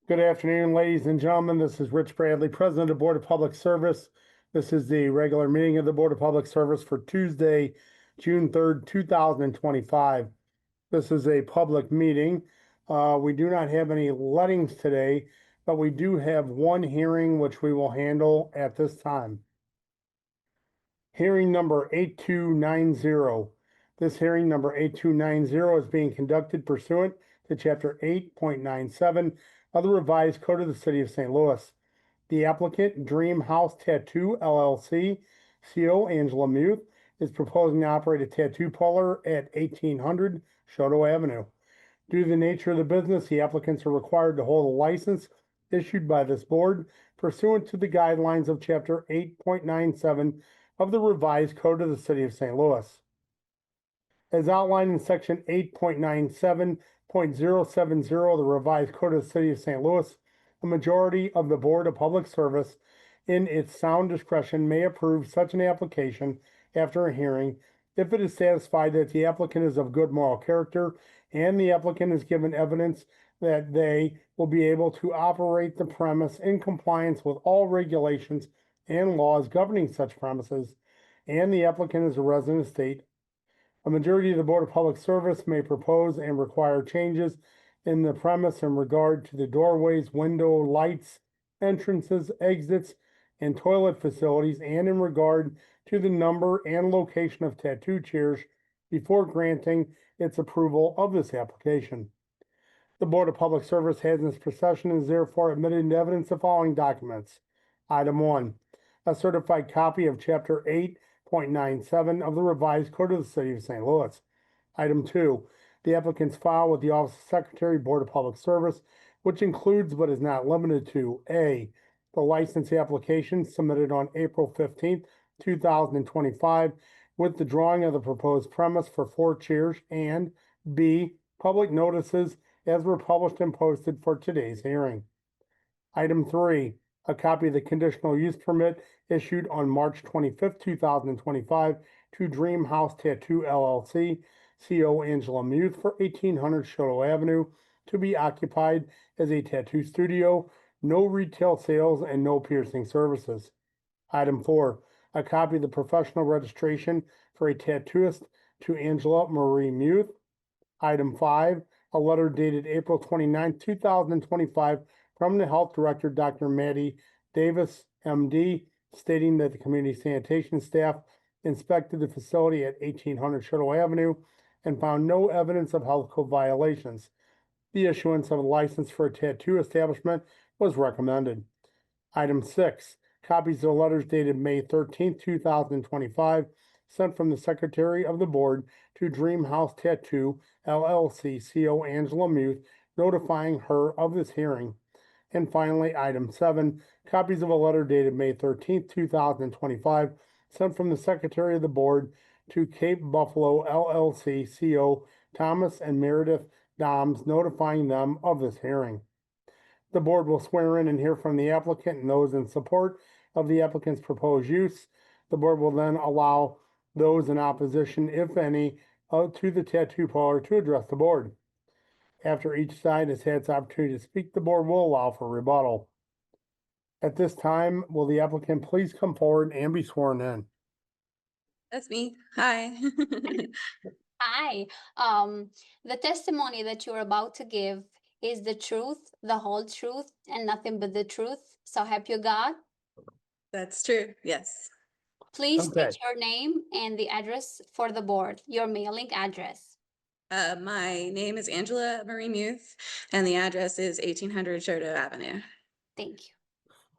Good afternoon, ladies and gentlemen. This is Rich Bradley, President of the Board of Public Service. This is the regular meeting of the Board of Public Service for Tuesday, June 3rd, 2025. This is a public meeting. We do not have any lettings today, but we do have one hearing which we will handle at this time. Hearing number 8290. This hearing number 8290 is being conducted pursuant to Chapter 8.97 of the Revised Code of the City of St. Louis. The applicant, Dream House Tattoo LLC, CO Angela Muth, is proposing to operate a tattoo parlor at 1800 Shoto Avenue. Due to the nature of the business, the applicants are required to hold a license issued by this board pursuant to the guidelines of Chapter 8.97 of the Revised Code of the City of St. Louis. As outlined in Section 8.97.070 of the Revised Code of the City of St. Louis, a majority of the Board of Public Service, in its sound discretion, may approve such an application after a hearing if it is satisfied that the applicant is of good moral character and the applicant is given evidence that they will be able to operate the premise in compliance with all regulations and laws governing such premises, and the applicant is a resident of the state. A majority of the Board of Public Service may propose and require changes in the premise in regard to the doorways, window, lights, entrances, exits, and toilet facilities, and in regard to the number and location of tattoo chairs before granting its approval of this application. The Board of Public Service has in its possession and is therefore admitted into evidence the following documents. Item 1, a certified copy of Chapter 8.97 of the Revised Code of the City of St. Louis. Item 2, the applicant's file with the Office of Secretary, Board of Public Service, which includes but is not limited to A, the license application submitted on April 15th, 2025, with the drawing of the proposed premise for 4 chairs, and B, public notices as were published and posted for today's hearing. Item 3, a copy of the conditional use permit issued on March 25th, 2025 to Dream House Tattoo LLC, CO Angela Muth, for 1800 Shoto Avenue, to be occupied as a tattoo studio, no retail sales, and no piercing services. Item 4, a copy of the professional registration for a tattooist to Angela Marie Muth. Item 5, a letter dated April 29th, 2025 from the Health Director, Dr. Maddie Davis, MD, stating that the community sanitation staff inspected the facility at 1800 Shoto Avenue and found no evidence of health code violations. The issuance of a license for a tattoo establishment was recommended. Item 6, copies of the letters dated May 13th, 2025, sent from the Secretary of the Board to Dream House Tattoo LLC, CO Angela Muth, notifying her of this hearing. And finally, item 7, copies of a letter dated May 13th, 2025, sent from the Secretary of the Board to Cape Buffalo LLC, CO Thomas and Meredith Doms, notifying them of this hearing. The board will swear in and hear from the applicant and those in support of the applicant's proposed use. The board will then allow those in opposition, if any, to the tattoo parlor to address the board. After each side has had its opportunity to speak, the board will allow for rebuttal. At this time, will the applicant please come forward and be sworn in? That's me. Hi. Hi, the testimony that you're about to give is the truth, the whole truth, and nothing but the truth. So help you God. That's true. Yes. Please Okay. state your name and the address for the board, your mailing address. My name is Angela Marie Muth, and the address is 1800 Shoto Avenue. Thank you.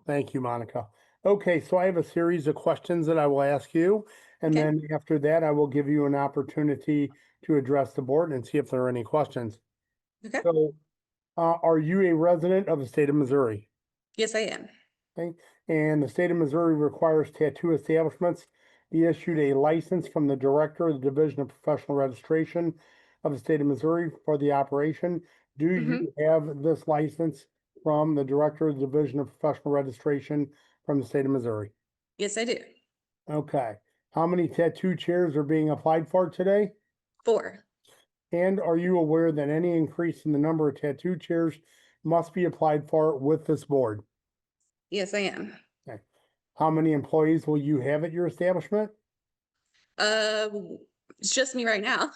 Thank you, Monica. Okay, so I have a series of questions that I will ask you, and Okay. then after that, I will give you an opportunity to address the board and see if there are any questions. Okay. So, are you a resident of the state of Missouri? Yes, I am. Okay, and the state of Missouri requires tattoo establishments be issued a license from the Director of the Division of Professional Registration of the state of Missouri for the operation. Do you have this license from the Director of the Division of Professional Registration from the state of Missouri? Yes, I do. Okay, how many tattoo chairs are being applied for today? 4. And are you aware that any increase in the number of tattoo chairs must be applied for with this board. Yes, I am. How many employees will you have at your establishment? Uh, it's just me right now.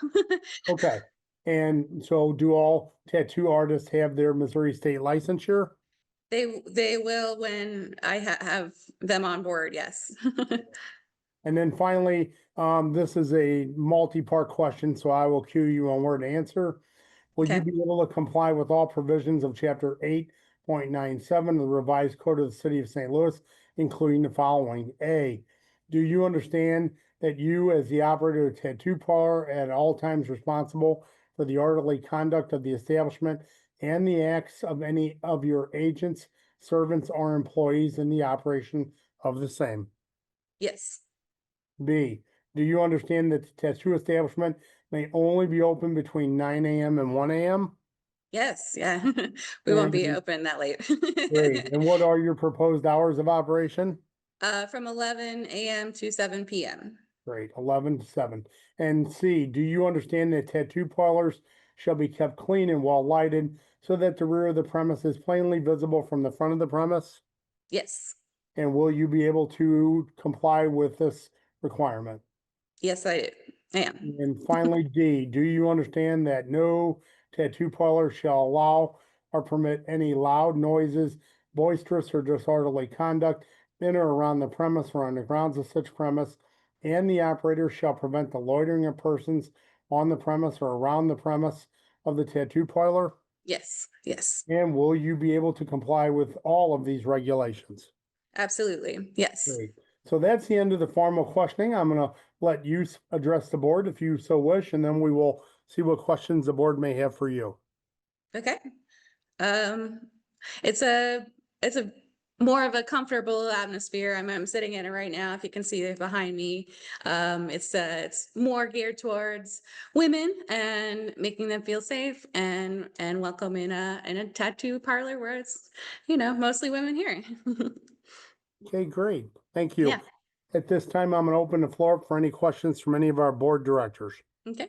Okay. And so do all tattoo artists have their Missouri state licensure? They will when I have them on board, yes. And then finally, this is a multi-part question, so I will cue you on where to answer. Will you Okay. be able to comply with all provisions of chapter 8.97 of the revised code of the city of St. Louis, including the following? A, do you understand that you, as the operator of the tattoo parlor, at all times responsible for the orderly conduct of the establishment and the acts of any of your agents, servants, or employees in the operation of the same? Yes, B, do you understand that the tattoo establishment may only be open between 9 AM and 1 AM? yes, yeah. We won't be And open that late. great. And what are your proposed hours of operation? From 11 AM to 7 PM. Great, 11 to 7. And C, do you understand that tattoo parlors shall be kept clean and well lighted so that the rear of the premise is plainly visible from the front of the premise? Yes, And will you be able to comply with this requirement? yes, I am. And finally, D, do you understand that no tattoo parlor shall allow or permit any loud noises, boisterous or disorderly conduct in or around the premise or on the grounds of such premise, and the operator shall prevent the loitering of persons on the premise or around the premise of the tattoo parlor? Yes, yes, And will you be able to comply with all of these regulations? absolutely. Yes. Great. So that's the end of the formal questioning. I'm gonna let you address the board if you so wish, and then we will see what questions the board may have for you. Okay. Um, it's a more of a comfortable atmosphere. I'm sitting in it right now. If you can see it behind me, it's more geared towards women and making them feel safe and welcome in a tattoo parlor where it's mostly women here. Okay, great. Thank you. Yeah. At this time, I'm gonna open the floor up for any questions from any of our board directors. Okay.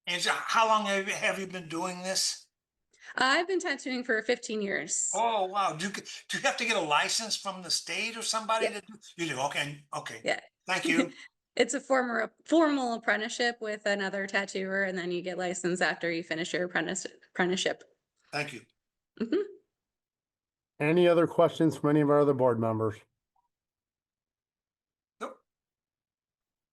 And so how long have you been doing this? I've been tattooing for 15 years. Oh, wow. Do you have to get a license from the state or somebody Yeah. to do? You do, okay, okay. Yeah. Thank you. It's a formal apprenticeship with another tattooer, and then you get licensed after you finish your apprenticeship. Thank you. Mhm. Any other questions from any of our other board members? Nope.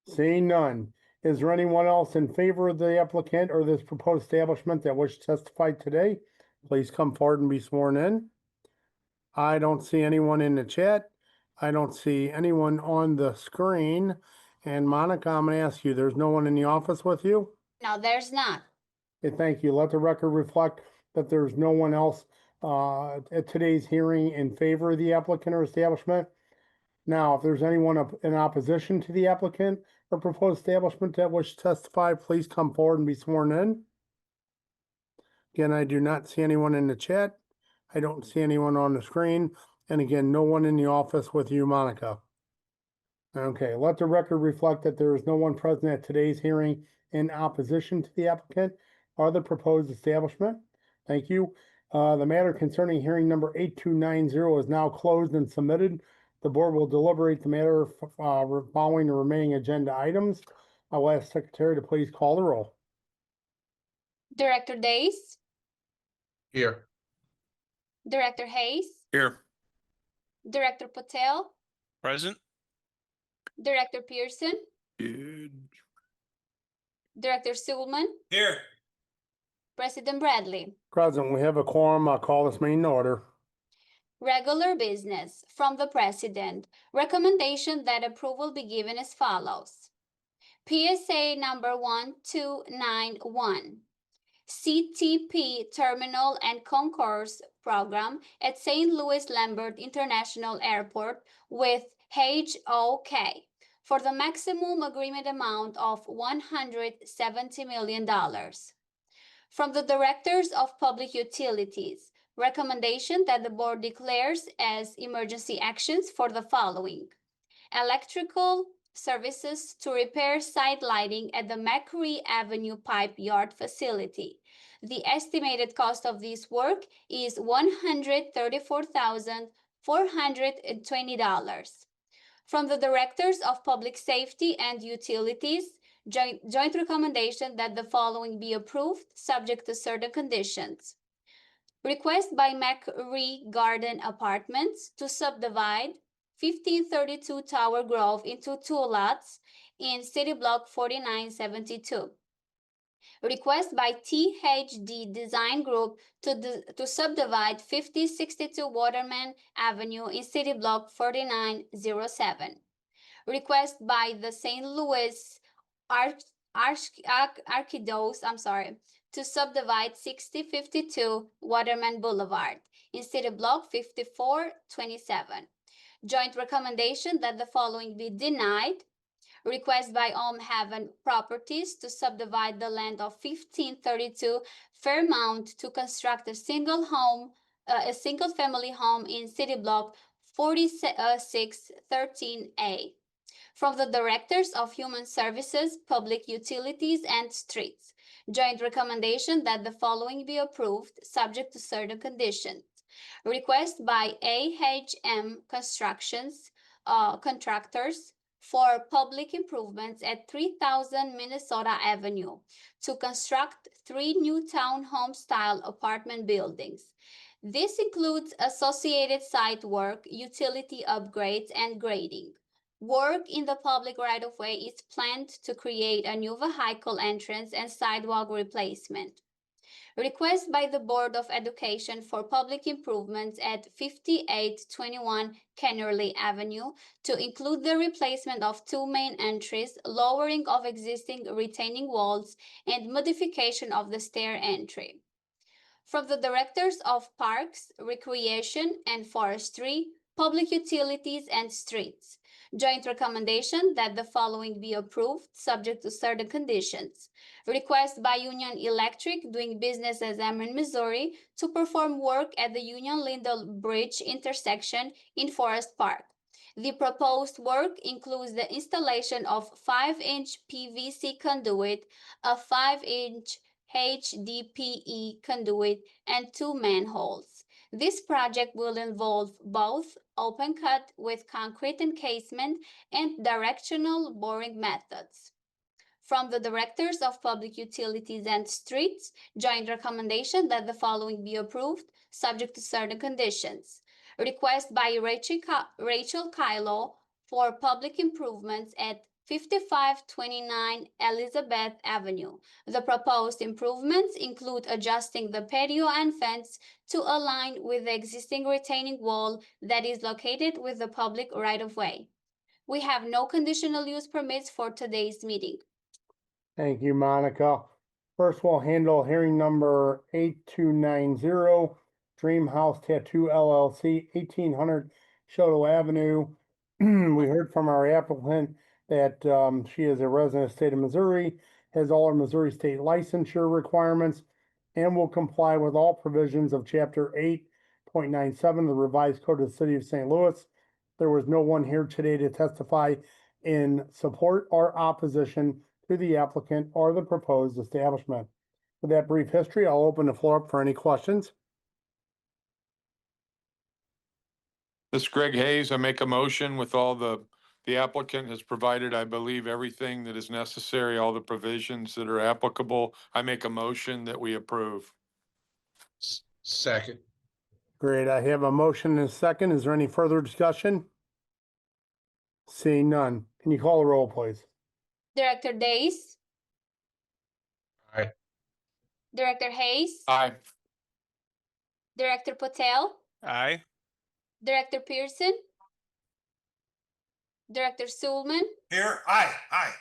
Seeing none, is there anyone else in favor of the applicant or this proposed establishment that wish to testify today? Please come forward and be sworn in. I don't see anyone in the chat. I don't see anyone on the screen. And Monica, I'm gonna ask you, there's no one in the office with you? No, there's not. Okay, thank you. Let the record reflect that there's no one else at today's hearing in favor of the applicant or establishment. Now, if there's anyone in opposition to the applicant or proposed establishment that wish to testify, please come forward and be sworn in. Again, I do not see anyone in the chat. I don't see anyone on the screen. And again, no one in the office with you, Monica. Okay, let the record reflect that there is no one present at today's hearing in opposition to the applicant or the proposed establishment. Thank you. The matter concerning hearing number 8290 is now closed and submitted. The board will deliberate the matter following the remaining agenda items. I will ask Secretary to please call the roll. Director Days, Here. Director Hayes, Here. Director Patel, Present. Director Pearson, Director Suleman, Here. President Bradley. Present, we have a quorum. I'll call this meeting to order. Regular business from the President. Recommendation that approval be given as follows. PSA number 1291. CTP Terminal and Concourse Program at St. Louis Lambert International Airport with HOK for the maximum agreement amount of $170 million. From the Directors of Public Utilities, recommendation that the board declares as emergency actions for the following: electrical, Services to repair site lighting at the McCree Avenue Pipe Yard facility. The estimated cost of this work is $134,420. From the Directors of Public Safety and Utilities, joint recommendation that the following be approved, subject to certain conditions. Request by McRee Garden Apartments to subdivide 1532 Tower Grove into 2 lots in City Block 4972. Request by THD Design Group to subdivide 5062 Waterman Avenue in City Block 4907. Request by the St. Louis Arquidos, to subdivide 6052 Waterman Boulevard in City Block 5427. Joint recommendation that the following be denied. Request by Haven Properties to subdivide the land of 1532 Fairmount to construct a single family home in City Block 4613A. From the Directors of Human Services, Public Utilities, and Streets, joint recommendation that the following be approved, subject to certain conditions. Request by AHM Constructions Contractors for public improvements at 3000 Minnesota Avenue to construct 3 new townhome-style apartment buildings. This includes associated site work, utility upgrades, and grading. Work in the public right-of-way is planned to create a new vehicle entrance and sidewalk replacement. Request by the Board of Education for public improvements at 5821 Kennerly Avenue to include the replacement of 2 main entries, lowering of existing retaining walls, and modification of the stair entry. From the Directors of Parks, Recreation, and Forestry, Public Utilities, and Streets, joint recommendation that the following be approved, subject to certain conditions. Request by Union Electric, doing business as Ameren, Missouri, to perform work at the Union-Lindell Bridge intersection in Forest Park. The proposed work includes the installation of 5-inch PVC conduit, a 5-inch HDPE conduit, and 2 manholes. This project will involve both open cut with concrete encasement and directional boring methods. From the Directors of Public Utilities and Streets, joint recommendation that the following be approved, subject to certain conditions. Request by Rachel Kylo for public improvements at 5529 Elizabeth Avenue. The proposed improvements include adjusting the patio and fence to align with the existing retaining wall that is located with the public right-of-way. We have no conditional use permits for today's meeting. Thank you, Monica. First, we'll handle hearing number 8290, Dream House Tattoo LLC, 1800 Shoto Avenue. We heard from our applicant that she is a resident of the state of Missouri, has all her Missouri state licensure requirements, and will comply with all provisions of Chapter 8.97 of the revised Code of the City of St. Louis. There was no one here today to testify in support or opposition to the applicant or the proposed establishment. With that brief history, I'll open the floor up for any questions. This is Greg Hayes. I make a motion with all the applicant has provided, I believe, everything that is necessary, all the provisions that are applicable. I make a motion that we approve. Second. Great, I have a motion and a second. Is there any further discussion? Seeing none. Can you call the roll, please? Director Days? Aye. Director Hayes? Aye. Director Patel? Aye. Director Pearson? Director Sulman? Here, aye, aye.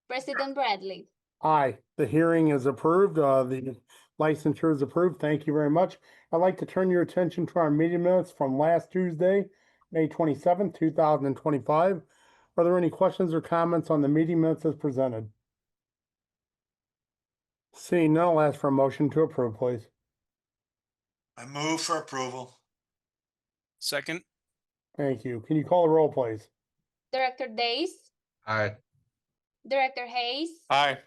President Bradley? Aye, the hearing is approved. The licensure is approved. Thank you very much. I'd like to turn your attention to our meeting minutes from last Tuesday, May 27th, 2025. Are there any questions or comments on the meeting minutes as presented? Seeing none, I'll ask for a motion to approve, please. I move for approval. Second. Thank you. Can you call the roll, please? Director Days? Aye. Director Hayes, Aye.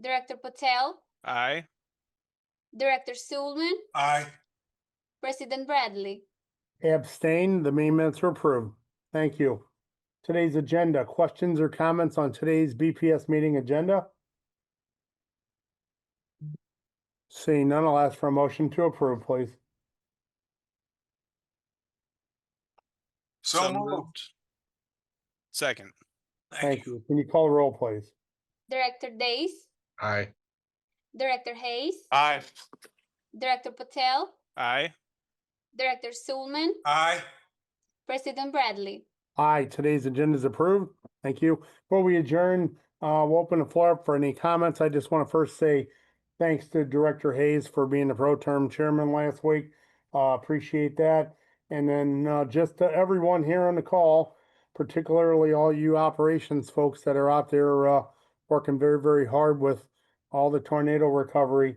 Director Patel, Aye. Director Schulman, Aye. President Bradley. Abstain, the meeting minutes are approved. Thank you. Today's agenda, questions or comments on today's BPS meeting agenda? Seeing none, I'll ask for a motion to approve, please. So moved. Second. Thank you. Can you call the roll, please? Director Days, Aye. Director Hayes, Aye. Director Patel, Aye. Director Schulman, Aye. President Bradley. Aye, today's agenda is approved. Thank you. Before we adjourn, we'll open the floor up for any comments. I just want to first say thanks to Director Hayes for being the pro term chairman last week. Appreciate that. And then just to everyone here on the call, particularly all you operations folks that are out there working very, very hard with all the tornado recovery.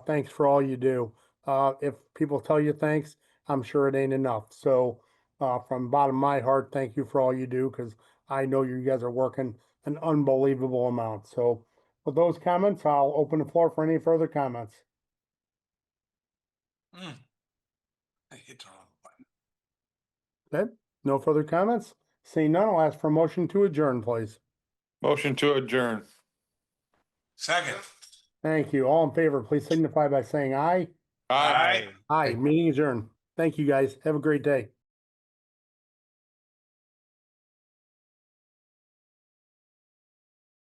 Thanks for all you do. If people tell you thanks, I'm sure it ain't enough. So from the bottom of my heart, thank you for all you do, because I know you guys are working an unbelievable amount. So with those comments, I'll open the floor for any further comments. I hit the wrong button. Okay, no further comments? Seeing none, I'll ask for a motion to adjourn, please. Motion to adjourn. Second. Thank you. All in favor, please signify by saying aye. Aye. Aye, meeting adjourned. Thank you, guys. Have a great day.